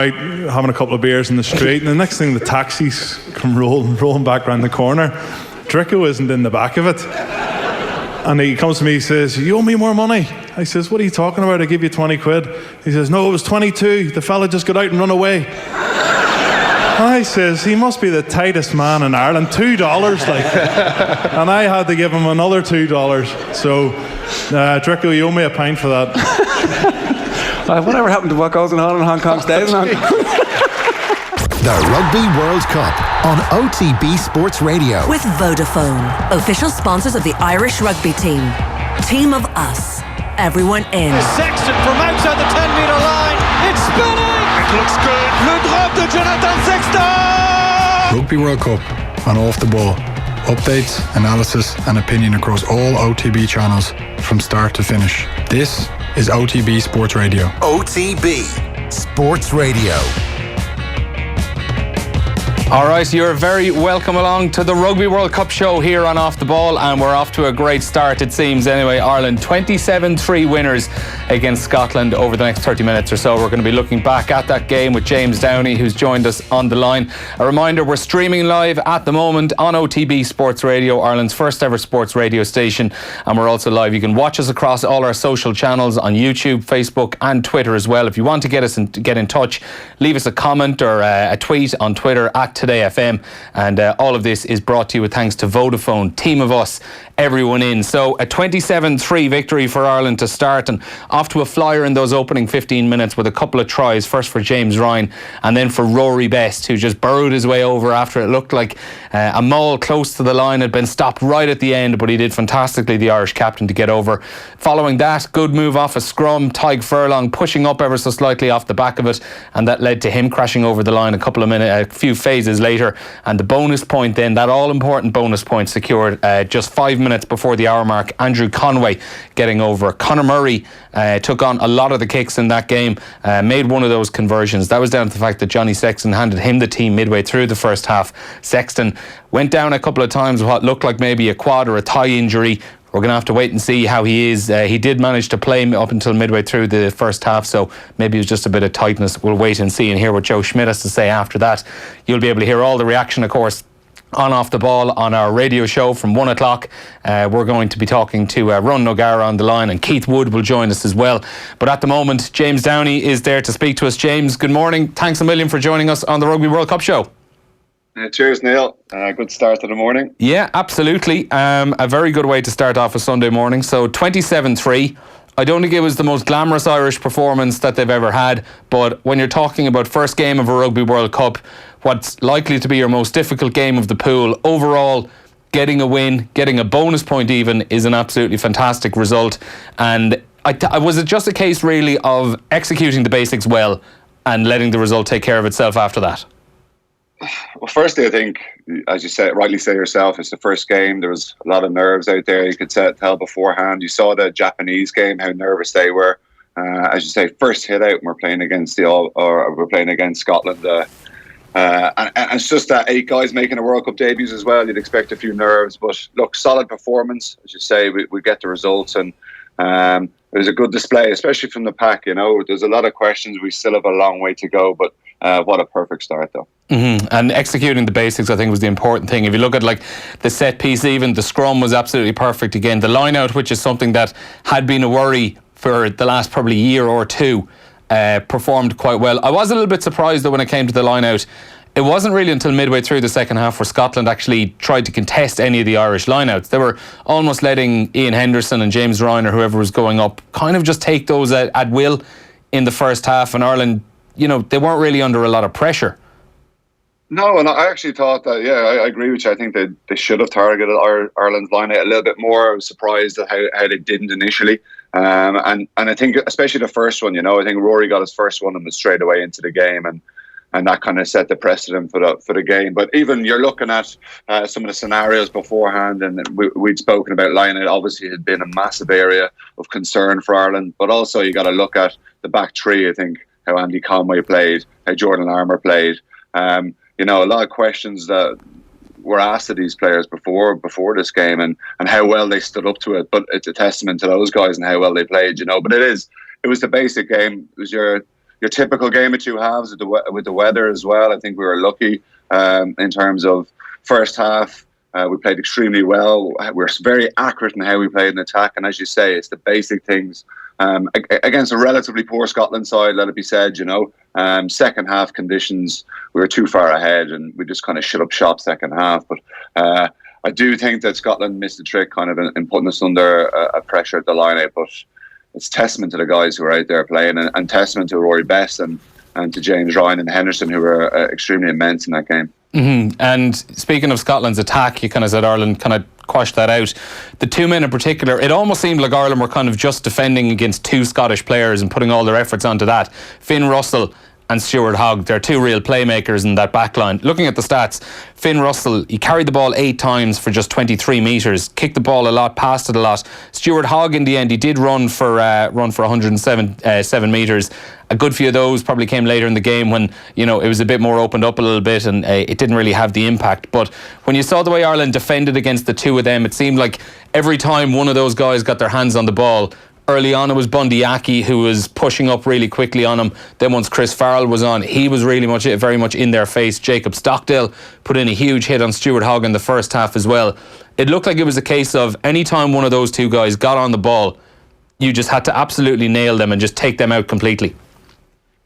out having a couple of beers in the street, and the next thing the taxis come rolling back around the corner. Dricko isn't in the back of it, and he comes to me, he says, "You owe me more money." I says, "What are you talking about? I give you 20 quid. He says, "No, it was 22. The fella just got out and run away." I says, "He must be the tightest man in Ireland. $2 like." And I had to give him another $2. So Dricko, you owe me a pint for that. Whatever happened to what goes on in Hong Kong stays in Hong Kong. The Rugby World Cup on OTB Sports Radio. With Vodafone, official sponsors of the Irish rugby team. Team of us. Everyone in. Sexton from outside the 10-metre line. It's spinning. It looks good. Le drop de Jonathan Sexton. Rugby World Cup on Off the Ball. Updates, analysis and opinion across all OTB channels from start to finish. This is OTB Sports Radio. OTB Sports Radio. Alright, you're very welcome along to the Rugby World Cup show here on Off the Ball, and we're off to a great start, it seems anyway. Ireland 27-3 winners against Scotland over the next 30 minutes or so. We're going to be looking back at that game with James Downey, who's joined us on the line. A reminder, we're streaming live at the moment on OTB Sports Radio, Ireland's first ever sports radio station, and we're also live. You can watch us across all our social channels on YouTube, Facebook and Twitter as well. If you want to get in touch, leave us a comment or a tweet on Twitter at Today FM, and all of this is brought to you with thanks to Vodafone. Team of us, everyone in. So a 27-3 victory for Ireland to start, and off to a flyer in those opening 15 minutes with a couple of tries, first for James Ryan and then for Rory Best, who just burrowed his way over after it looked like a maul close to the line had been stopped right at the end, but he did fantastically, the Irish captain, to get over. Following that, good move off a scrum, Tyg Furlong pushing up ever so slightly off the back of it, and that led to him crashing over the line a few phases later, and the bonus point then, that all-important bonus point secured just 5 minutes before the hour mark. Andrew Conway getting over. Conor Murray took on a lot of the kicks in that game, made one of those conversions. That was down to the fact that Johnny Sexton handed him the team midway through the first half. Sexton went down a couple of times with what looked like maybe a quad or a thigh injury. We're going to have to wait and see how he is. He did manage to play up until midway through the first half, so maybe it was just a bit of tightness. We'll wait and see and hear what Joe Schmidt has to say after that. You'll be able to hear all the reaction, of course, on Off the Ball on our radio show from 1 o'clock. We're going to be talking to Ron Nogara on the line, and Keith Wood will join us as well. But at the moment, James Downey is there to speak to us. James, good morning. Thanks a million for joining us on the Rugby World Cup show. Cheers, Neil. Good start to the morning. Yeah, absolutely. A very good way to start off a Sunday morning. So 27-3. I don't think it was the most glamorous Irish performance that they've ever had, but when you're talking about first game of a Rugby World Cup, what's likely to be your most difficult game of the pool, overall, getting a win, getting a bonus point even, is an absolutely fantastic result. And was it just a case really of executing the basics well and letting the result take care of itself after that? Well, firstly, I think, as you said, rightly say yourself, it's the first game. There was a lot of nerves out there. You could tell beforehand. You saw the Japanese game, how nervous they were. As you say, first hit out, and we're playing against Scotland. And it's just that 8 guys making a World Cup debuts as well. You'd expect a few nerves, but look, solid performance. As you say, we get the results, and it was a good display, especially from the pack. You know, there's a lot of questions. We still have a long way to go, but what a perfect start, though. Mm-hmm. And executing the basics, I think, was the important thing. If you look at like the set piece, even the scrum was absolutely perfect again. The line out, which is something that had been a worry for the last probably year or two, performed quite well. I was a little bit surprised that when it came to the line out, it wasn't really until midway through the second half where Scotland actually tried to contest any of the Irish lineouts. They were almost letting Ian Henderson and James Ryan or whoever was going up kind of just take those at will in the first half, and Ireland, you know, they weren't really under a lot of pressure. No, and I actually thought that, I agree with you. I think they should have targeted Ireland's line out a little bit more. I was surprised at how they didn't initially. And I think especially the first one, you know, I think Rory got his first one and was straight away into the game, and that kind of set the precedent for the game. But even you're looking at some of the scenarios beforehand, and we'd spoken about line out. Obviously, it had been a massive area of concern for Ireland, but also you got to look at the back three. I think how Andy Conway played, how Jordan Armour played. You know, a lot of questions that were asked of these players before this game, and how well they stood up to it. But it's a testament to those guys and how well they played, you know. But it was the basic game. It was your your typical game of two halves with the weather as well. I think we were lucky in terms of first half. We played extremely well. We're very accurate in how we played in attack. And as you say, it's the basic things. Against a relatively poor Scotland side, let it be said, second half conditions, we were too far ahead and we just kind of shut up shop second half. But I do think that Scotland missed the trick kind of in putting us under a pressure at the line-out. But it's testament to the guys who are out there playing and testament to Rory Best and to James Ryan and Henderson, who were extremely immense in that game. Mm-hmm. And speaking of Scotland's attack, you kind of said Ireland kind of quashed that out. The two men in particular, it almost seemed like Ireland were kind of just defending against two Scottish players and putting all their efforts onto that. Finn Russell and Stuart Hogg, they're two real playmakers in that back line. Looking at the stats, Finn Russell, he carried the ball 8 times for just 23 metres, kicked the ball a lot, passed it a lot. Stuart Hogg, in the end, he did run for 107 metres. A good few of those probably came later in the game when, it was a bit more opened up a little bit and it didn't really have the impact. But when you saw the way Ireland defended against the two of them, it seemed like every time one of those guys got their hands on the ball, early on it was Bundy Aki who was pushing up really quickly on him. Then once Chris Farrell was on, he was very much in their face. Jacob Stockdale put in a huge hit on Stuart Hogg in the first half as well. It looked like it was a case of any time one of those two guys got on the ball, you just had to absolutely nail them and just take them out completely.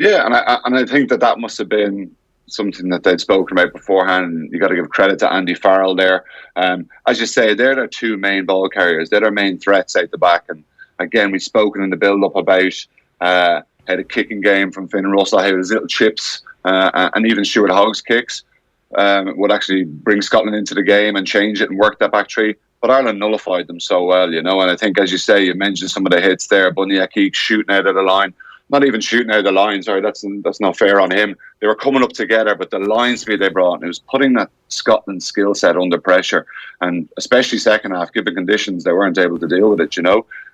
Yeah, and I think that must have been something that they'd spoken about beforehand. You got to give credit to Andy Farrell there. As you say, they're their two main ball carriers. They're their main threats out the back. And again, we've spoken in the build-up about how the kicking game from Finn Russell, how his little chips and even Stuart Hogg's kicks would actually bring Scotland into the game and change it and work that back three. But Ireland nullified them so well, And I think, as you say, you mentioned some of the hits there. Bundy Aki shooting out of the line. Not even shooting out of the line, sorry, that's not fair on him. They were coming up together, but the line speed they brought, and it was putting that Scotland skill set under pressure, and especially second half, given conditions, they weren't able to deal with it,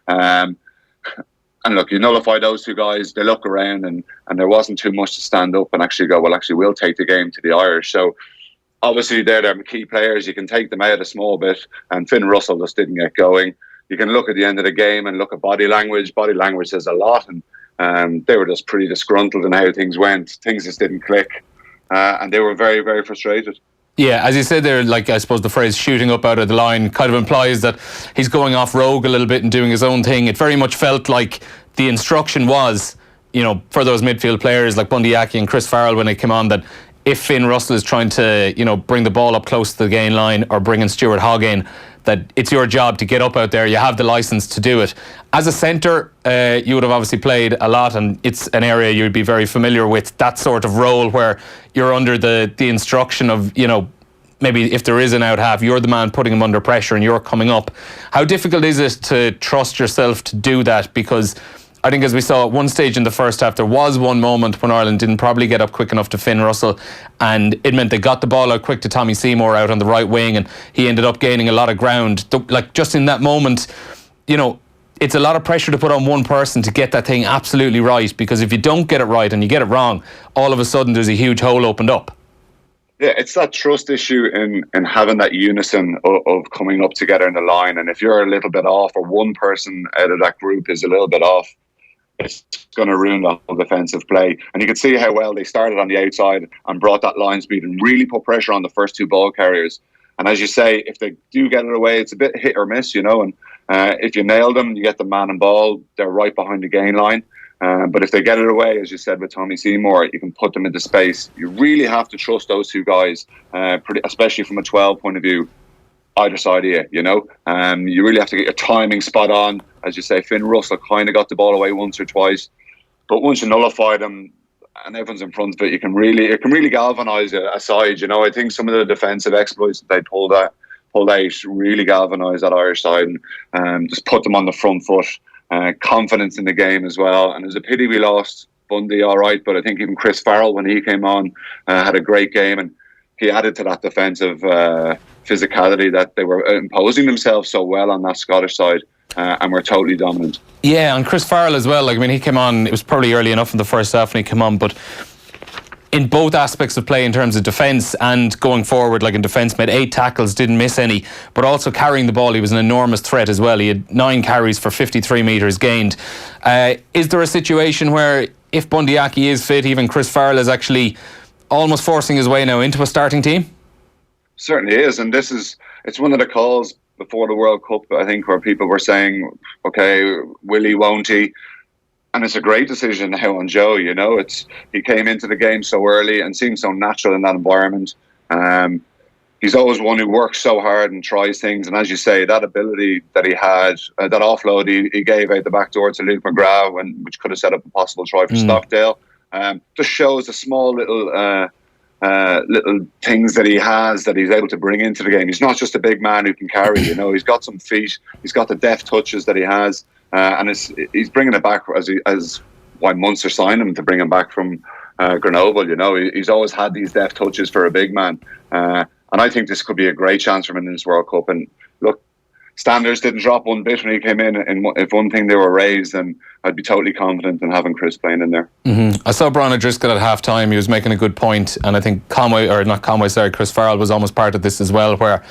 And look, you nullify those two guys, they look around, and there wasn't too much to stand up and actually go, well, actually, we'll take the game to the Irish. So obviously, they're their key players. You can take them out a small bit, and Finn Russell just didn't get going. You can look at the end of the game and look at body language. Body language says a lot, and they were just pretty disgruntled in how things went. Things just didn't click, and they were very, very frustrated. Yeah, as you said there, I suppose the phrase shooting up out of the line kind of implies that he's going off rogue a little bit and doing his own thing. It very much felt like the instruction was, for those midfield players like Bundy Aki and Chris Farrell when they came on, that if Finn Russell is trying to, bring the ball up close to the gain line or bringing Stuart Hogg in, that it's your job to get up out there. You have the licence to do it. As a centre, you would have obviously played a lot, and it's an area you'd be very familiar with, that sort of role where you're under the instruction of, maybe if there is an out half, you're the man putting him under pressure and you're coming up. How difficult is it to trust yourself to do that? Because I think, as we saw at one stage in the first half, there was one moment when Ireland didn't probably get up quick enough to Finn Russell, and it meant they got the ball out quick to Tommy Seymour out on the right wing, and he ended up gaining a lot of ground. Just in that moment, it's a lot of pressure to put on one person to get that thing absolutely right, because if you don't get it right and you get it wrong, all of a sudden there's a huge hole opened up. Yeah, it's that trust issue in having that unison of coming up together in the line. And if you're a little bit off, or one person out of that group is a little bit off, it's going to ruin the whole defensive play. And you can see how well they started on the outside and brought that line speed and really put pressure on the first two ball carriers. And as you say, if they do get it away, it's a bit hit or miss, and if you nail them, you get the man and ball, they're right behind the gain line. But if they get it away, as you said with Tommy Seymour, you can put them into space. You really have to trust those two guys, especially from a 12 point of view, either side of you, You really have to get your timing spot on. As you say, Finn Russell kind of got the ball away once or twice. But once you nullify them and everyone's in front of it, it can really galvanise a side. I think some of the defensive exploits that they pulled out really galvanised that Irish side and just put them on the front foot. Confidence in the game as well. And it was a pity we lost Bundy, all right, but I think even Chris Farrell, when he came on, had a great game, and he added to that defensive physicality that they were imposing themselves so well on that Scottish side, and were totally dominant. Yeah, and Chris Farrell as well. He came on, it was probably early enough in the first half when he came on, but in both aspects of play, in terms of defence and going forward, in defence, made 8 tackles, didn't miss any, but also carrying the ball, he was an enormous threat as well. He had 9 carries for 53 metres gained. Is there a situation where if Bundyaki is fit, even Chris Farrell is actually almost forcing his way now into a starting team? Certainly is, and it's one of the calls before the World Cup, I think, where people were saying, okay, will he, won't he? And it's a great decision now on Joe, he came into the game so early and seemed so natural in that environment. He's always one who works so hard and tries things, and as you say, that ability that he had, that offload he gave out the back door to Luke McGrath, which could have set up a possible try for Stockdale, just shows the small little things that he has that he's able to bring into the game. He's not just a big man who can carry, he's got some feet, he's got the deft touches that he has, and he's bringing it back as why Munster signed him, to bring him back from Grenoble. He's always had these deft touches for a big man, and I think this could be a great chance for him in this World Cup. And look, standards didn't drop one bit when he came in, and if one thing they were raised, then I'd be totally confident in having Chris playing in there. I saw Brian O'Driscoll at half time. He was making a good point, and I think Chris Farrell was almost part of this as well, where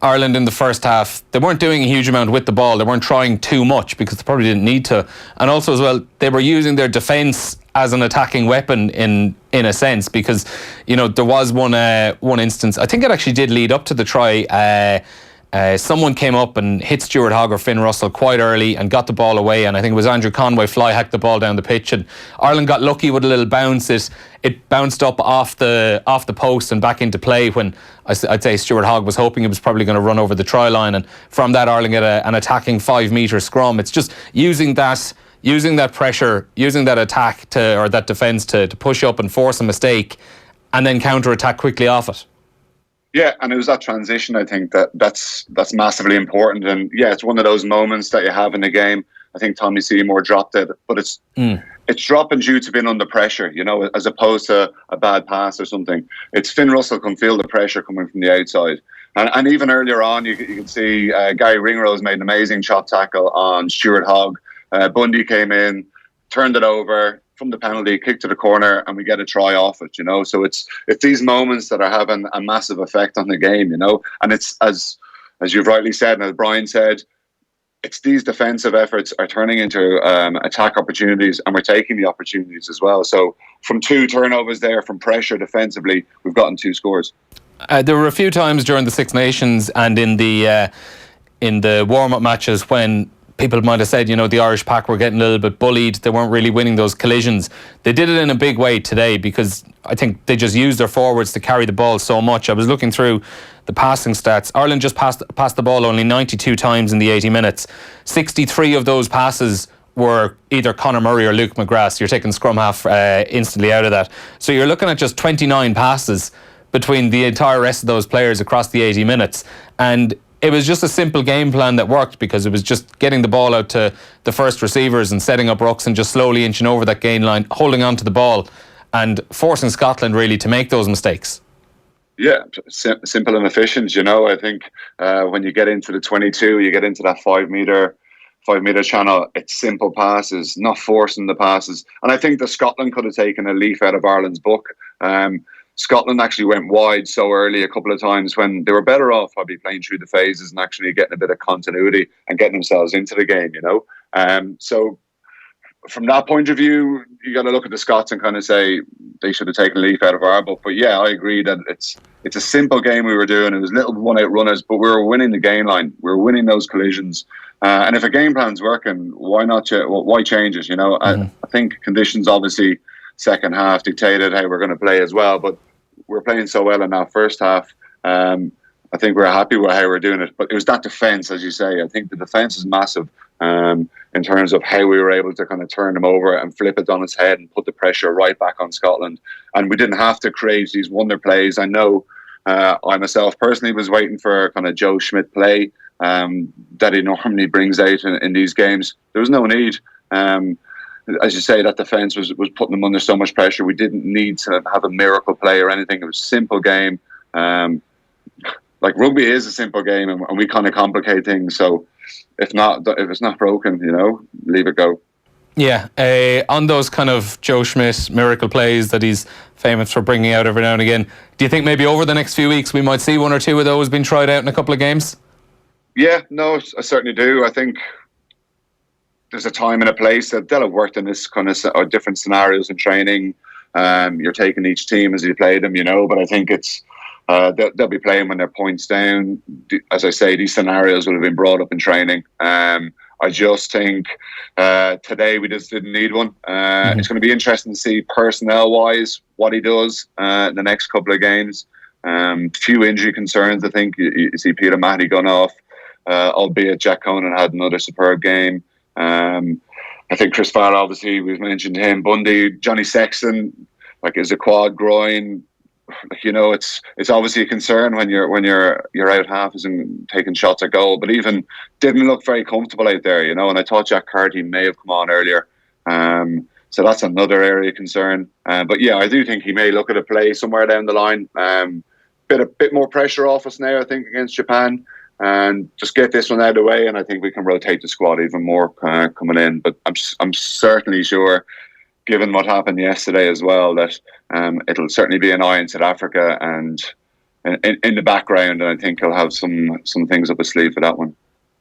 Ireland in the first half, they weren't doing a huge amount with the ball. They weren't trying too much because they probably didn't need to. And also as well, they were using their defence as an attacking weapon in a sense, because there was one instance, I think it actually did lead up to the try. Someone came up and hit Stuart Hogg or Finn Russell quite early and got the ball away, and I think it was Andrew Conway fly hacked the ball down the pitch, and Ireland got lucky with a little bounce. It bounced up off the post and back into play, when I'd say Stuart Hogg was hoping it was probably going to run over the try line, and from that Ireland get an attacking 5 metre scrum. It's just using that pressure, using that attack or that defence to push up and force a mistake, and then counter attack quickly off it. Yeah, and it was that transition, I think, that's massively important. And yeah, it's one of those moments that you have in the game. I think Tommy Seymour dropped it, but it's dropping due to being under pressure, as opposed to a bad pass or something. It's Finn Russell can feel the pressure coming from the outside. And even earlier on, you can see Gary Ringrose made an amazing chop tackle on Stuart Hogg. Bundy came in, turned it over from the penalty, kicked to the corner, and we get a try off it, So it's these moments that are having a massive effect on the game, And it's, as you've rightly said, and as Brian said, it's these defensive efforts are turning into attack opportunities, and we're taking the opportunities as well. So from 2 turnovers there, from pressure defensively, we've gotten 2 scores. There were a few times during the Six Nations and in the warm-up matches when people might have said, the Irish pack were getting a little bit bullied. They weren't really winning those collisions. They did it in a big way today, because I think they just used their forwards to carry the ball so much. I was looking through the passing stats. Ireland just passed the ball only 92 times in the 80 minutes. 63 of those passes were either Conor Murray or Luke McGrath. So you're taking scrum half instantly out of that. So you're looking at just 29 passes between the entire rest of those players across the 80 minutes. And it was just a simple game plan that worked, because it was just getting the ball out to the first receivers and setting up rucks and just slowly inching over that gain line, holding on to the ball and forcing Scotland really to make those mistakes. Yeah, simple and efficient. I think when you get into the 22, you get into that 5 metre channel, it's simple passes, not forcing the passes. And I think that Scotland could have taken a leaf out of Ireland's book. Scotland actually went wide so early a couple of times when they were better off probably playing through the phases and actually getting a bit of continuity and getting themselves into the game, So from that point of view, you got to look at the Scots and kind of say they should have taken a leaf out of our book. But yeah, I agree that it's a simple game we were doing. It was little one-out runners, but we were winning the game line. We were winning those collisions. And if a game plan's working, why not? Why change it? I think conditions obviously second half dictated how we're going to play as well, but we're playing so well in that first half. I think we're happy with how we're doing it, but it was that defence, as you say. I think the defence is massive in terms of how we were able to kind of turn them over and flip it on its head and put the pressure right back on Scotland. And we didn't have to create these wonder plays. I know I myself personally was waiting for kind of Joe Schmidt play that he normally brings out in these games. There was no need. As you say, that defence was putting them under so much pressure. We didn't need to have a miracle play or anything. It was a simple game. Like rugby is a simple game, and we kind of complicate things. So if it's not broken, leave it go. Yeah, on those kind of Joe Schmidt miracle plays that he's famous for bringing out every now and again, do you think maybe over the next few weeks we might see 1 or 2 of those being tried out in a couple of games? Yeah, no, I certainly do. I think there's a time and a place that they'll have worked in this kind of or different scenarios in training. You're taking each team as you play them, but I think it's they'll be playing when they're points down. As I say, these scenarios will have been brought up in training. I just think today we just didn't need one. It's going to be interesting to see personnel-wise what he does in the next couple of games. Few injury concerns, I think. You see Peter Mahoney gone off, albeit Jack Conan had another superb game. I think Chris Farrell, obviously, we've mentioned him. Bundy, Johnny Sexton, is a quad groin. It's obviously a concern when you're out halves and taking shots at goal. But even didn't look very comfortable out there, And I thought Jack Carty may have come on earlier. So that's another area of concern. But yeah, I do think he may look at a play somewhere down the line. A bit more pressure off us now, I think, against Japan. And just get this one out of the way, and I think we can rotate the squad even more coming in. But I'm certainly sure, given what happened yesterday as well, that it'll certainly be an eye in South Africa and in the background, and I think he'll have some things up his sleeve for that one.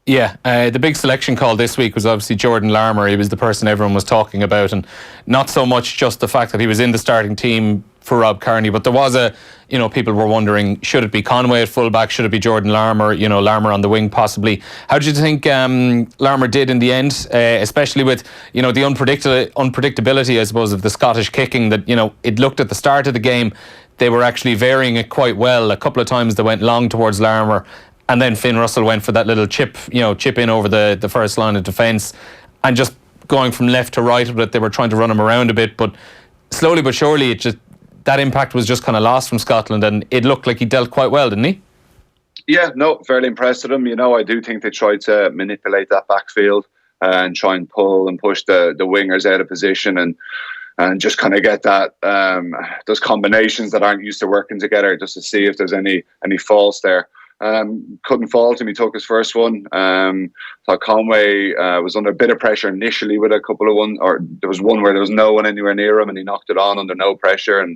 Yeah, the big selection call this week was obviously Jordan Larmour. He was the person everyone was talking about, and not so much just the fact that he was in the starting team for Rob Kearney, but there was people were wondering, should it be Conway at fullback, should it be Jordan Larmour, Larmour on the wing possibly. How did you think Larmour did in the end, especially with, the unpredictability, I suppose, of the Scottish kicking, that, it looked at the start of the game, they were actually varying it quite well. A couple of times they went long towards Larmour, and then Finn Russell went for that little chip in over the first line of defence, and just going from left to right, but they were trying to run him around a bit, but slowly but surely that impact was just kind of lost from Scotland, and it looked like he dealt quite well, didn't he? Yeah, no, fairly impressed with him. I do think they tried to manipulate that backfield and try and pull and push the wingers out of position and just kind of get that those combinations that aren't used to working together, just to see if there's any faults there. Couldn't fault him. He took his first one. Thought Conway was under a bit of pressure initially with a couple of one, or there was one where there was no one anywhere near him, and he knocked it on under no pressure.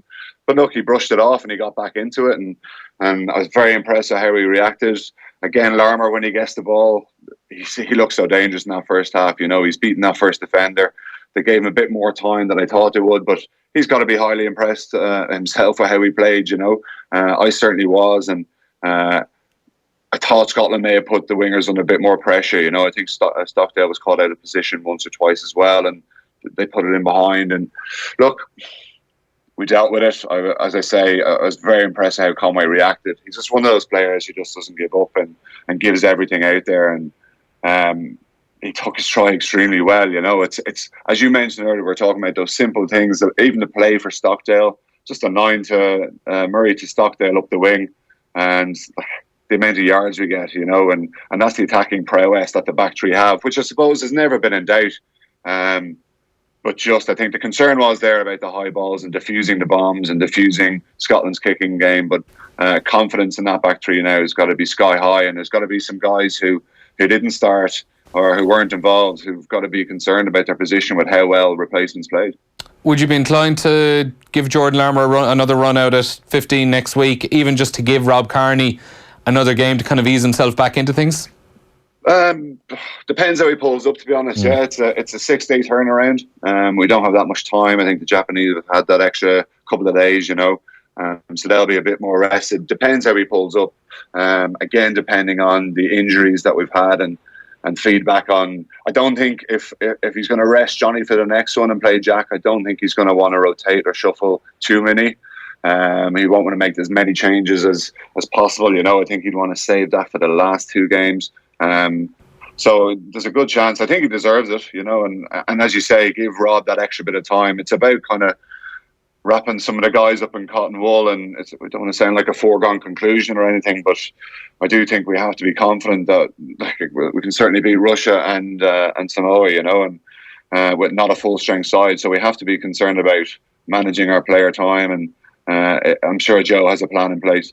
But look, he brushed it off and he got back into it, and I was very impressed at how he reacted. Again, Larmour, when he gets the ball, he looks so dangerous in that first half. He's beaten that first defender. They gave him a bit more time than I thought they would, but he's got to be highly impressed himself with how he played. I certainly was, and I thought Scotland may have put the wingers under a bit more pressure. I think Stockdale was caught out of position once or twice as well, and they put it in behind. And look, we dealt with it. As I say, I was very impressed how Conway reacted. He's just one of those players who just doesn't give up and gives everything out there. And he took his try extremely well. It's as you mentioned earlier, we're talking about those simple things. That even the play for Stockdale, just a 9 to Murray to Stockdale up the wing, and the amount of yards we get, and that's the attacking prowess that the back three have, which I suppose has never been in doubt. But just, I think the concern was there about the high balls and diffusing the bombs and diffusing Scotland's kicking game. But confidence in that back three now has got to be sky high, and there's got to be some guys who didn't start or who weren't involved who've got to be concerned about their position with how well replacements played. Would you be inclined to give Jordan Larmour another run out at 15 next week, even just to give Rob Kearney another game to kind of ease himself back into things? Depends how he pulls up, to be honest. Yeah, it's a 6-day turnaround. We don't have that much time. I think the Japanese have had that extra couple of days, so they'll be a bit more rested. Depends how he pulls up. Again, depending on the injuries that we've had and feedback on. I don't think if he's going to rest Johnny for the next one and play Jack, I don't think he's going to want to rotate or shuffle too many. He won't want to make as many changes as possible. I think he'd want to save that for the last 2 games. So there's a good chance. I think he deserves it, and as you say, give Rob that extra bit of time. It's about kind of wrapping some of the guys up in cotton wool, and we don't want to sound like a foregone conclusion or anything, but I do think we have to be confident that we can certainly beat Russia and Samoa, and with not a full strength side. So we have to be concerned about managing our player time, and I'm sure Joe has a plan in place.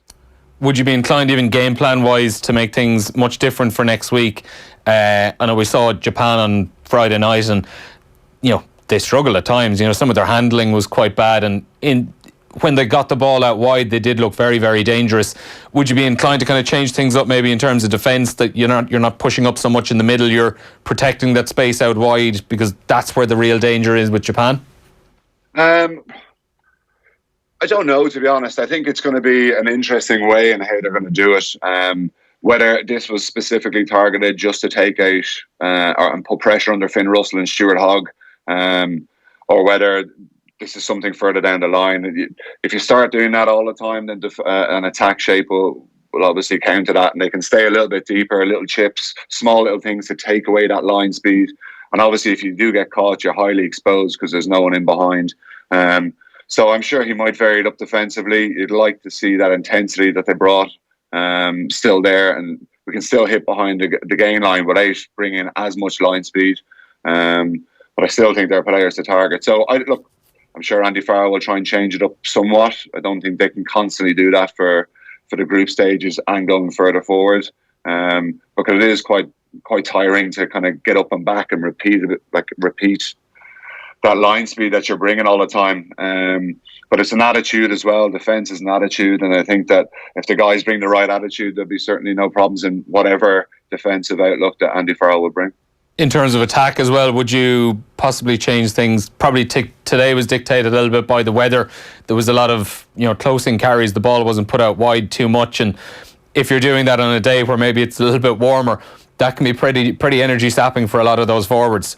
Would you be inclined, even game plan wise, to make things much different for next week? I know we saw Japan on Friday night, and they struggle at times. Some of their handling was quite bad. And when they got the ball out wide, they did look very, very dangerous. Would you be inclined to kind of change things up maybe in terms of defence, that you're not pushing up so much in the middle, you're protecting that space out wide, because that's where the real danger is with Japan? I don't know, to be honest. I think it's going to be an interesting way in how they're going to do it. Whether this was specifically targeted just to take out and put pressure under Finn Russell and Stuart Hogg, or whether this is something further down the line. If you start doing that all the time, then an attack shape will obviously counter that, and they can stay a little bit deeper, little chips, small little things to take away that line speed. And obviously, if you do get caught, you're highly exposed because there's no one in behind. So I'm sure he might vary it up defensively. You'd like to see that intensity that they brought still there, and we can still hit behind the gain line without bringing as much line speed. But I still think they're players to target. So I'm sure Andy Farrell will try and change it up somewhat. I don't think they can constantly do that for the group stages and going further forward, because it is quite tiring to kind of get up and back and repeat that line speed that you're bringing all the time. But it's an attitude as well. Defence is an attitude, and I think that if the guys bring the right attitude, there'll be certainly no problems in whatever defensive outlook that Andy Farrell will bring. In terms of attack as well, would you possibly change things? Probably today was dictated a little bit by the weather. There was a lot of close-in carries. The ball wasn't put out wide too much, and if you're doing that on a day where maybe it's a little bit warmer, that can be pretty energy sapping for a lot of those forwards.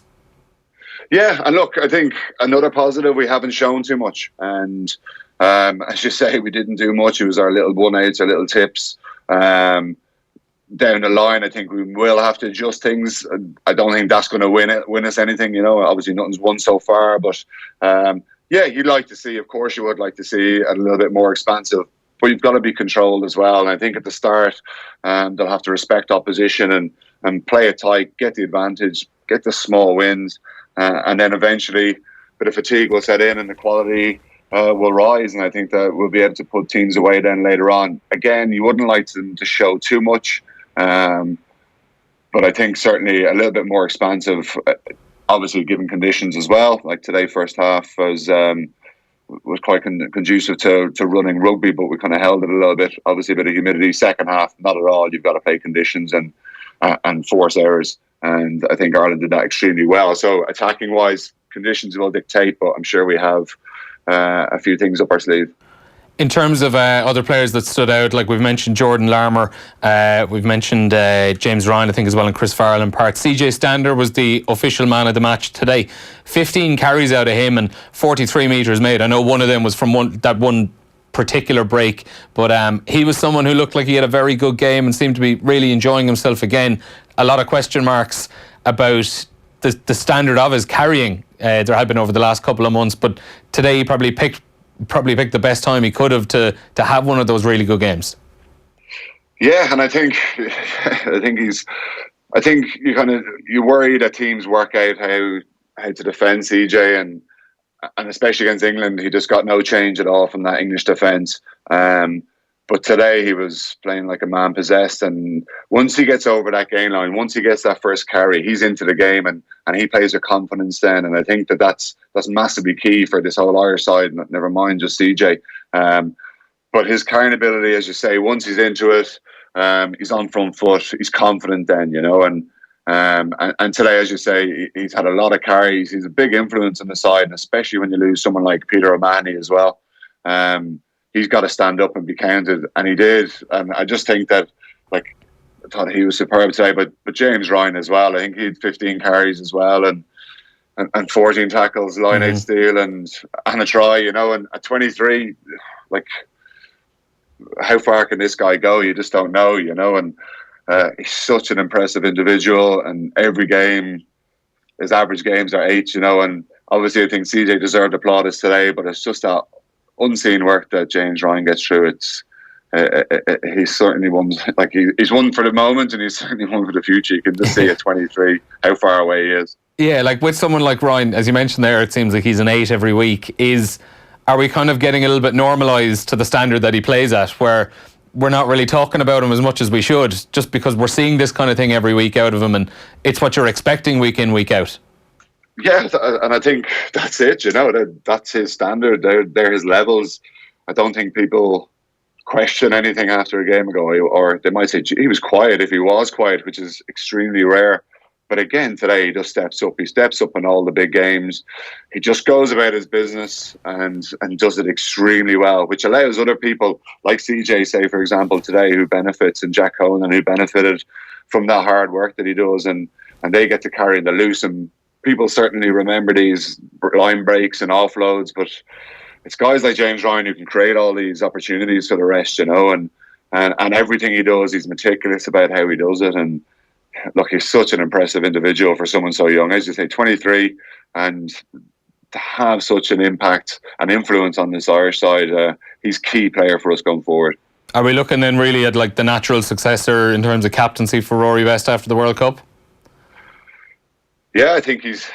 Yeah, and look, I think another positive, we haven't shown too much, and as you say, we didn't do much. It was our little 1-8s, our little tips. Down the line, I think we will have to adjust things. I don't think that's going to win us anything. Obviously nothing's won so far, but you'd like to see, of course you would like to see a little bit more expansive, but you've got to be controlled as well. And I think at the start, they'll have to respect opposition and play it tight, get the advantage, get the small wins, and then eventually a bit of fatigue will set in and the quality will rise, and I think that we'll be able to put teams away then later on. Again, you wouldn't like them to show too much, but I think certainly a little bit more expansive, obviously given conditions as well. Like today, first half was quite conducive to running rugby, but we kind of held it a little bit. Obviously a bit of humidity. Second half, not at all. You've got to play conditions and force errors, and I think Ireland did that extremely well. So attacking wise, conditions will dictate, but I'm sure we have a few things up our sleeve. In terms of other players that stood out, like we've mentioned Jordan Larmour, we've mentioned James Ryan, I think, as well, and Chris Farrell in part. CJ Stander was the official man of the match today. 15 carries out of him and 43 metres made. I know one of them was from that one particular break, but he was someone who looked like he had a very good game and seemed to be really enjoying himself again. A lot of question marks about the standard of his carrying there had been over the last couple of months, but today he probably picked the best time he could have to have one of those really good games. Yeah, and I think you worry that teams work out how to defend CJ, and especially against England, he just got no change at all from that English defence. But today he was playing like a man possessed, and once he gets over that gain line, once he gets that first carry, he's into the game, and he plays with confidence then. And I think that's massively key for this whole Irish side, never mind just CJ. But his carrying ability, as you say, once he's into it, he's on front foot, he's confident then, and today, as you say, he's had a lot of carries. He's a big influence on the side, and especially when you lose someone like Peter O'Mahony as well. He's got to stand up and be counted, and he did. And I just think that, I thought he was superb today. But James Ryan as well. I think he had 15 carries as well, and 14 tackles, line 8 steal, and a try. And at 23, how far can this guy go? You just don't know. And he's such an impressive individual. And every game, his average games are 8. And obviously, I think CJ deserved applaudis today. But it's just that unseen work that James Ryan gets through. He's certainly won. He's won for the moment, and he's certainly won for the future. You can just see at 23 how far away he is. Yeah, with someone like Ryan, as you mentioned there, it seems like he's an 8 every week. Are we kind of getting a little bit normalised to the standard that he plays at, where we're not really talking about him as much as we should, just because we're seeing this kind of thing every week out of him, and it's what you're expecting week in, week out? Yeah, and I think that's it. That's his standard. They're his levels. I don't think people question anything after a game ago, or they might say he was quiet if he was quiet, which is extremely rare. But again, today he just steps up. He steps up in all the big games. He just goes about his business and does it extremely well, which allows other people like CJ, say, for example, today, who benefits, and Jack Conan, who benefited from that hard work that he does, and they get to carry the loose. And people certainly remember these line breaks and offloads, but it's guys like James Ryan who can create all these opportunities for the rest, you know, and everything he does, he's meticulous about how he does it. And look, he's such an impressive individual for someone so young. As you say, 23, and to have such an impact and influence on this Irish side, he's a key player for us going forward. Are we looking then really at like the natural successor in terms of captaincy for Rory West after the World Cup? Yeah, I think he's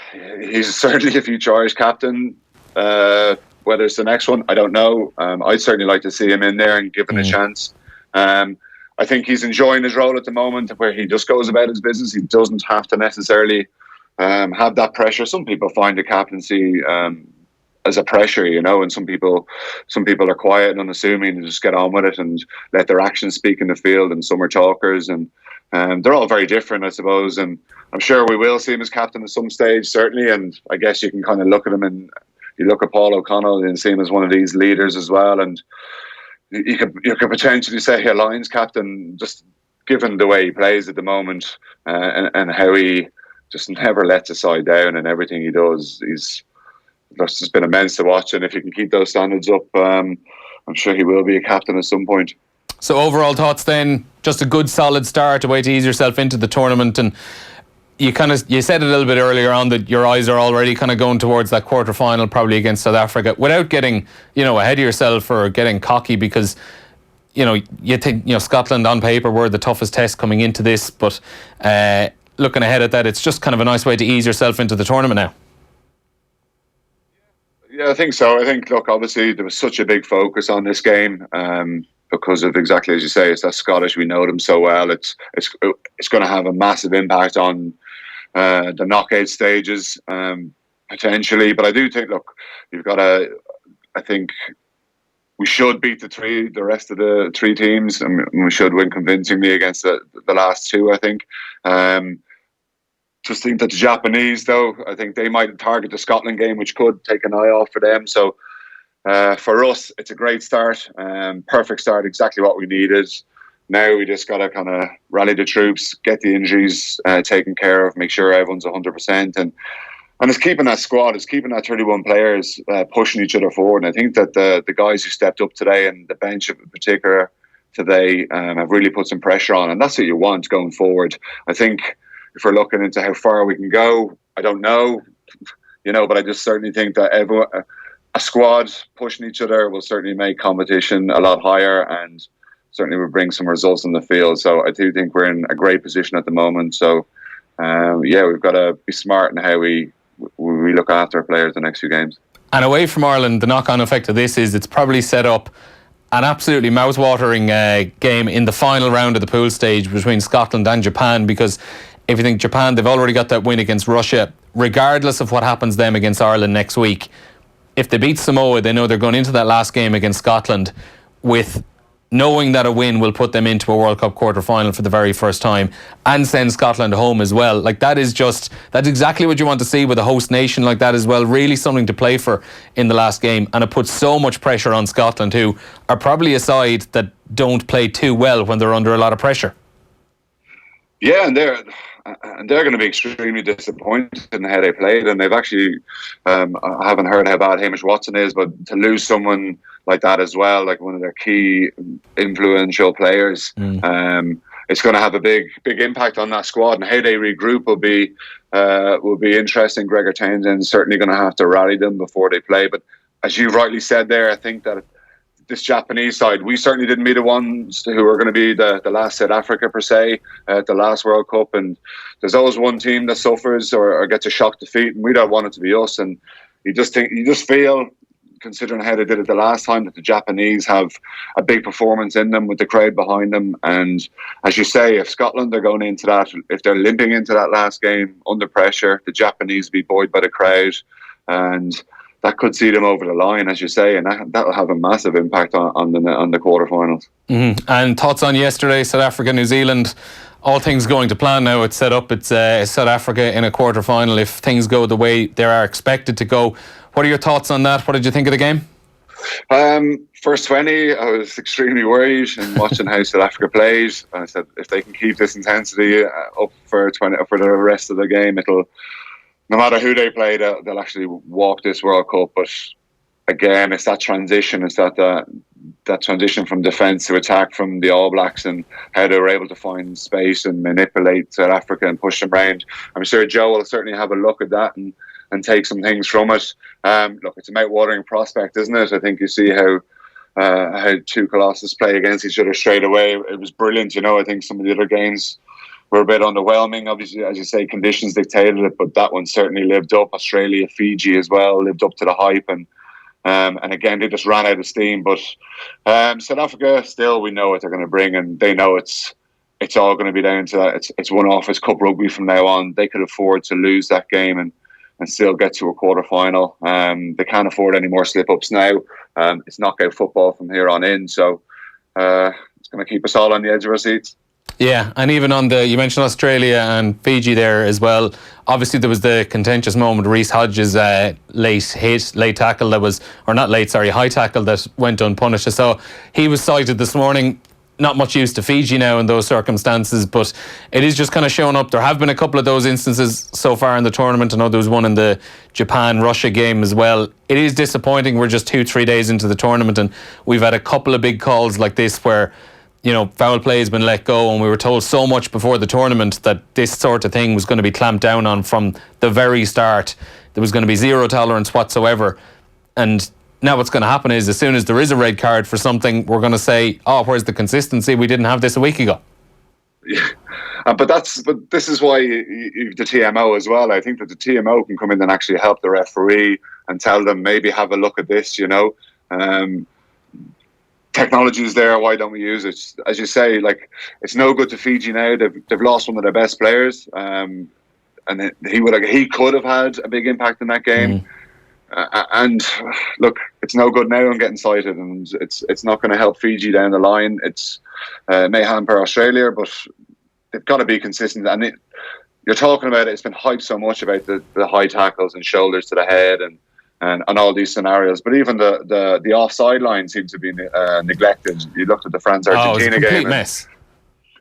certainly a future Irish captain. Whether it's the next one, I don't know. I'd certainly like to see him in there and given a chance. I think he's enjoying his role at the moment, where he just goes about his business. He doesn't have to necessarily have that pressure. Some people find the captaincy as a pressure, you know, and some people are quiet and unassuming and just get on with it and let their actions speak in the field. And some are talkers, and they're all very different, I suppose. And I'm sure we will see him as captain at some stage, certainly. And I guess you can kind of look at him, and you look at Paul O'Connell and see him as one of these leaders as well. And you could potentially say a Lions captain, just given the way he plays at the moment, and how he just never lets a side down, and everything he does, it's just been immense to watch. And if he can keep those standards up, I'm sure he will be a captain at some point. So overall thoughts then, just a good solid start, a way to ease yourself into the tournament. And you said a little bit earlier on that your eyes are already kind of going towards that quarter final, probably against South Africa, without getting, you know, ahead of yourself or getting cocky, because, you know, you think, you know, Scotland on paper were the toughest test coming into this, but looking ahead at that, it's just kind of a nice way to ease yourself into the tournament now. Yeah, I think so. I think, look, obviously there was such a big focus on this game, because of exactly as you say, it's that Scottish, we know them so well. It's going to have a massive impact on the knockout stages, potentially. But I do think, look, I think we should beat the rest of the three teams, and we should win convincingly against the last two, I think. Just think that the Japanese, though, I think they might target the Scotland game, which could take an eye off for them. So for us, it's a great start, perfect start, exactly what we needed. Now we just got to kind of rally the troops, get the injuries taken care of, make sure everyone's 100%, and it's keeping that squad, it's keeping that 31 players pushing each other forward. And I think that the guys who stepped up today, and the bench in particular today, have really put some pressure on, and that's what you want going forward. I think if we're looking into how far we can go, I don't know, you know, but I just certainly think that a squad pushing each other will certainly make competition a lot higher, and certainly will bring some results on the field. So I do think we're in a great position at the moment. So we've got to be smart in how we look after our players the next few games. And away from Ireland, the knock-on effect of this is it's probably set up an absolutely mouth-watering game in the final round of the pool stage between Scotland and Japan, because if you think Japan, they've already got that win against Russia. Regardless of what happens them against Ireland next week, if they beat Samoa, they know they're going into that last game against Scotland with knowing that a win will put them into a World Cup quarter-final for the very first time and send Scotland home as well. Like, that's exactly what you want to see with a host nation like that as well. Really something to play for in the last game, and it puts so much pressure on Scotland, who are probably a side that don't play too well when they're under a lot of pressure. Yeah, and they're going to be extremely disappointed in how they played, and they've actually I haven't heard how bad Hamish Watson is, but to lose someone like that as well, like one of their key influential players, it's going to have a big impact on that squad, and how they regroup will be interesting. Gregor Townsend's certainly going to have to rally them before they play, but as you rightly said there, I think that this Japanese side, we certainly didn't be the ones who were going to be the last South Africa per se at the last World Cup, and there's always one team that suffers or gets a shock defeat, and we don't want it to be us. And you just feel, considering how they did it the last time, that the Japanese have a big performance in them with the crowd behind them. And as you say, if Scotland are going into that, if they're limping into that last game under pressure, the Japanese be buoyed by the crowd, and that could see them over the line, as you say, and that will have a massive impact on the quarterfinals. And thoughts on yesterday, South Africa, New Zealand? All things going to plan now. It's set up. It's South Africa in a quarter-final if things go the way they are expected to go. What are your thoughts on that? What did you think of the game? First 20, I was extremely worried and watching how South Africa played. I said, if they can keep this intensity up for the rest of the game, it'll, no matter who they play, they'll actually walk this World Cup. But again, it's that transition. It's that transition from defence to attack from the All Blacks and how they were able to find space and manipulate South Africa and push them around. I'm sure Joe will certainly have a look at that and take some things from it. Look, it's a mouth-watering prospect, isn't it? I think you see how two Colossus play against each other straight away. It was brilliant. I think some of the other games were a bit underwhelming. Obviously, as you say, conditions dictated it, but that one certainly lived up. Australia, Fiji as well lived up to the hype, and again, they just ran out of steam. But South Africa, still, we know what they're going to bring, and they know it's all going to be down to that. It's one-off. It's Cup Rugby from now on. They could afford to lose that game and still get to a quarter-final. They can't afford any more slip-ups now. It's knockout football from here on in, so it's going to keep us all on the edge of our seats. Yeah, and even on you mentioned Australia and Fiji there as well. Obviously, there was the contentious moment, Reece Hodges' late tackle high tackle that went unpunished. So he was cited this morning. Not much use to Fiji now in those circumstances, but it is just kind of showing up. There have been a couple of those instances so far in the tournament. I know there was one in the Japan-Russia game as well. It is disappointing. We're just 2-3 days into the tournament and we've had a couple of big calls like this where foul play has been let go, and we were told so much before the tournament that this sort of thing was going to be clamped down on from the very start. There was going to be zero tolerance whatsoever. And now what's going to happen is as soon as there is a red card for something, we're going to say, where's the consistency? We didn't have this a week ago. Yeah. But this is why the TMO as well. I think that the TMO can come in and actually help the referee and tell them, maybe have a look at this, technology is there, why don't we use it? As you say, it's no good to Fiji now. They've lost one of their best players, and he could have had a big impact in that game. And look, it's no good now. I'm getting cited, and it's not going to help Fiji down the line. It may hamper Australia, but they've got to be consistent. And you're talking about it. It's been hyped so much about the high tackles and shoulders to the head and all these scenarios, but even the offside line seems to be neglected. You looked at the France-Argentina game. Complete mess.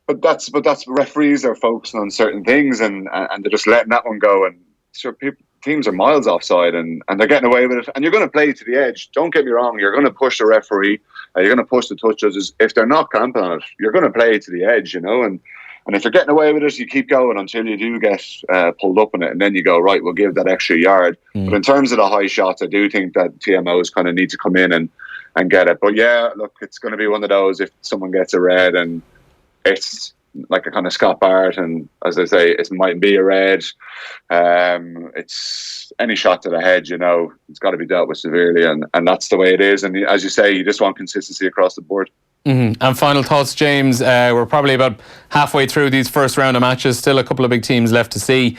But that's referees are focusing on certain things and they're just letting that one go. And sure, teams are miles offside and they're getting away with it. And you're going to play to the edge. Don't get me wrong. You're going to push the referee. You're going to push the touch judges. If they're not clamping on it, you're going to play to the edge, And if you're getting away with it, you keep going until you do get pulled up in it, and then you go, right, we'll give that extra yard. But in terms of the high shots, I do think that TMOs kind of need to come in and get it. But yeah, look, it's going to be one of those if someone gets a red and it's like a kind of Scott Barrett, and as I say, it might be a red. It's any shot to the head, it's got to be dealt with severely, and that's the way it is. And as you say, you just want consistency across the board. And final thoughts, James. We're probably about halfway through these first round of matches. Still a couple of big teams left to see.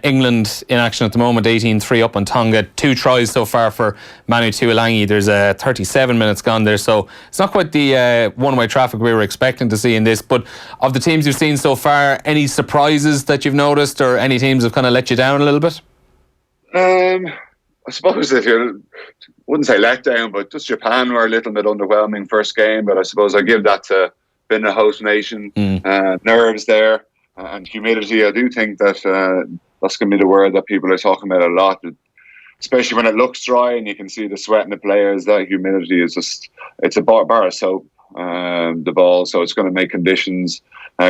England in action at the moment, 18-3 up on Tonga. 2 tries so far for Manu Tuilangi. There's 37 minutes gone there, so it's not quite the one-way traffic we were expecting to see in this. But of the teams you've seen so far, any surprises that you've noticed, or any teams have kind of let you down a little bit? I suppose if you wouldn't say let down, but just Japan were a little bit underwhelming first game. But I suppose I give that to being a host nation. Nerves there and humidity. I do think that that's going to be the word that people are talking about a lot, especially when it looks dry and you can see the sweat in the players. That humidity is it's a bar of soap, the ball, so it's going to make conditions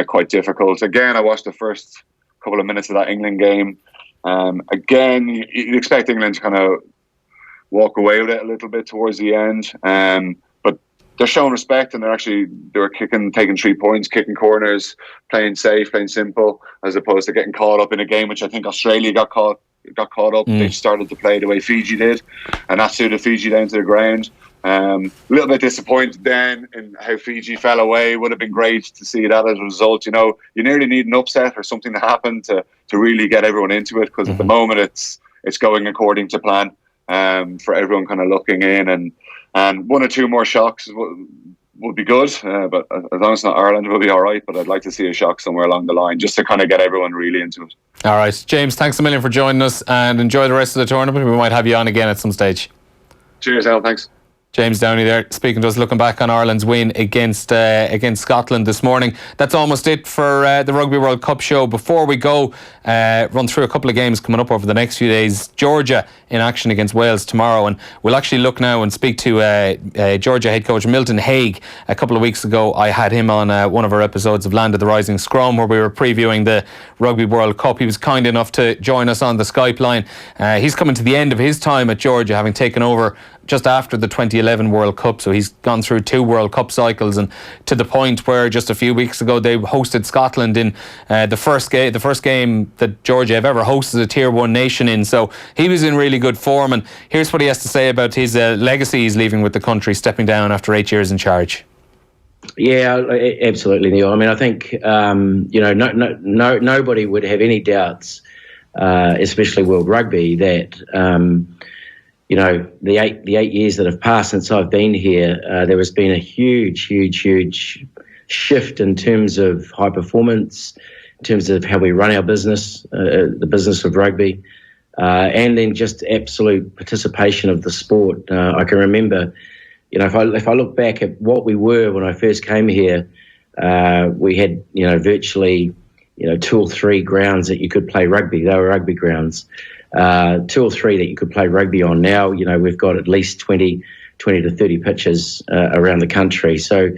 quite difficult. Again, I watched the first couple of minutes of that England game. Again, you'd expect England to kind of walk away with it a little bit towards the end, but they're showing respect and they were taking 3 points, kicking corners, playing safe, playing simple, as opposed to getting caught up in a game which I think Australia got caught up. They started to play the way Fiji did, and that suited Fiji down to the ground. A little bit disappointed then in how Fiji fell away. Would have been great to see that as a result. You nearly need an upset or something to happen to really get everyone into it, because at the moment it's going according to plan. for everyone kind of looking in, and 1 or 2 more shocks would be good, but as long as it's not Ireland, we'll be all right. But I'd like to see a shock somewhere along the line, just to kind of get everyone really into it. All right, James, thanks a million for joining us, and enjoy the rest of the tournament. We might have you on again at some stage. Cheers, Al. Thanks. James Downey there, speaking to us, looking back on Ireland's win against Scotland this morning. That's almost it for the Rugby World Cup show. Before we go, run through a couple of games coming up over the next few days. Georgia in action against Wales tomorrow, and we'll actually look now and speak to Georgia head coach Milton Haig. A couple of weeks ago, I had him on one of our episodes of Land of the Rising Scrum, where we were previewing the Rugby World Cup. He was kind enough to join us on the Skype line. He's coming to the end of his time at Georgia, having taken over just after the 2011 World Cup, so he's gone through 2 World Cup cycles, and to the point where just a few weeks ago they hosted Scotland in the first game that Georgia have ever hosted a Tier 1 nation in. So he was in really good form, and here's what he has to say about his legacy he's leaving with the country, stepping down after 8 years in charge. Yeah, absolutely, Neil. I mean, I think nobody would have any doubts, especially World Rugby, that the eight years that have passed since I've been here, there has been a huge shift in terms of high performance, in terms of how we run our business, the business of rugby, and then just absolute participation of the sport. I can remember, if I look back at what we were when I first came here, we had virtually 2 or 3 grounds that you could play rugby. They were rugby grounds. 2 or 3 that you could play rugby on. Now, we've got at least 20 to 30 pitches around the country. So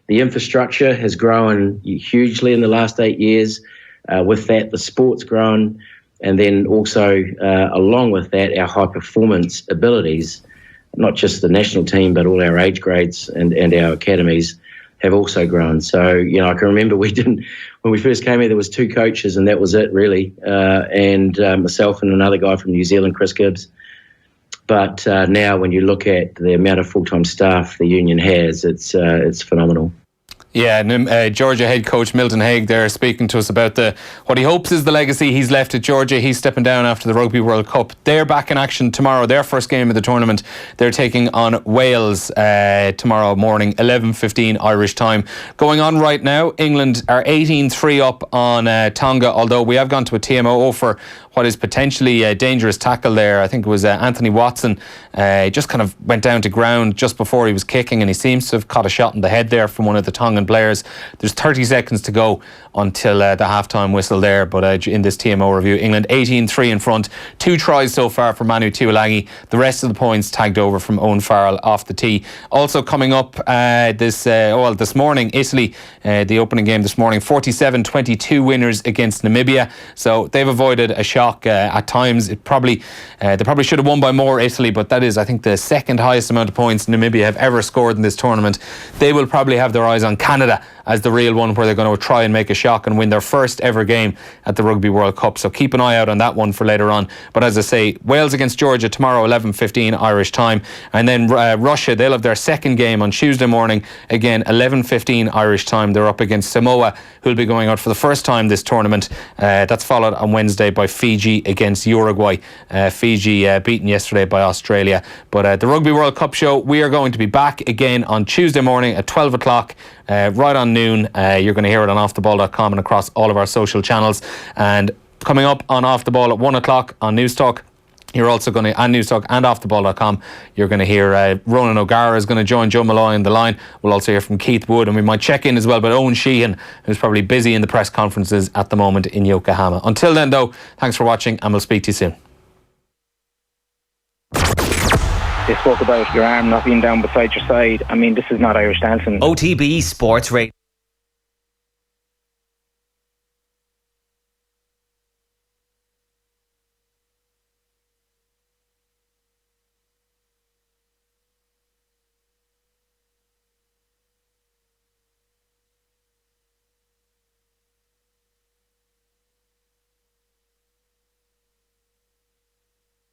the infrastructure has grown hugely in the last 8 years. With that, the sport's grown. And then also, along with that, our high performance abilities, not just the national team, but all our age grades and our academies have also grown. So, I can remember when we first came here, there was 2 coaches and that was it really. And myself and another guy from New Zealand, Chris Gibbs. But now when you look at the amount of full-time staff the union has, it's phenomenal. Yeah, Georgia head coach Milton Haig there speaking to us about what he hopes is the legacy he's left at Georgia. He's stepping down after the Rugby World Cup. They're back in action tomorrow, their first game of the tournament. They're taking on Wales tomorrow morning, 11:15 Irish time. Going on right now, England are 18-3 up on Tonga, although we have gone to a TMO for what is potentially a dangerous tackle there. I think it was Anthony Watson just kind of went down to ground just before he was kicking, and he seems to have caught a shot in the head there from one of the Tongan players. There's 30 seconds to go until the half-time whistle there, but in this TMO review, England 18-3 in front. 2 tries so far for Manu Tuilagi. The rest of the points tagged over from Owen Farrell off the tee. Also coming up this morning, Italy, the opening game this morning, 47-22 winners against Namibia. So they've avoided a shock at times. They probably should have won by more, Italy, but that is, I think, the second highest amount of points Namibia have ever scored in this tournament. They will probably have their eyes on Canada as the real one, where they're going to try and make a shock and win their first ever game at the Rugby World Cup. So keep an eye out on that one for later on. But as I say, Wales against Georgia tomorrow, 11:15 Irish time. And then Russia, they'll have their second game on Tuesday morning, again 11:15 Irish time. They're up against Samoa, who'll be going out for the first time this tournament. That's followed on Wednesday by Fiji against Uruguay. Fiji beaten yesterday by Australia. But the Rugby World Cup show, we are going to be back again on Tuesday morning at 12 o'clock. Right on noon. You're going to hear it on offtheball.com and across all of our social channels. And coming up on Off the Ball at 1 o'clock on News Talk, you're also going to, and News Talk and offtheball.com, you're going to hear Ronan O'Gara is going to join Joe Malloy on the line. We'll also hear from Keith Wood, and we might check in as well with Owen Sheehan, who's probably busy in the press conferences at the moment in Yokohama. Until then, though, thanks for watching, and we'll speak to you soon. They spoke about your arm not being down beside your side. I mean, this is not Irish dancing. OTB Sports Radio.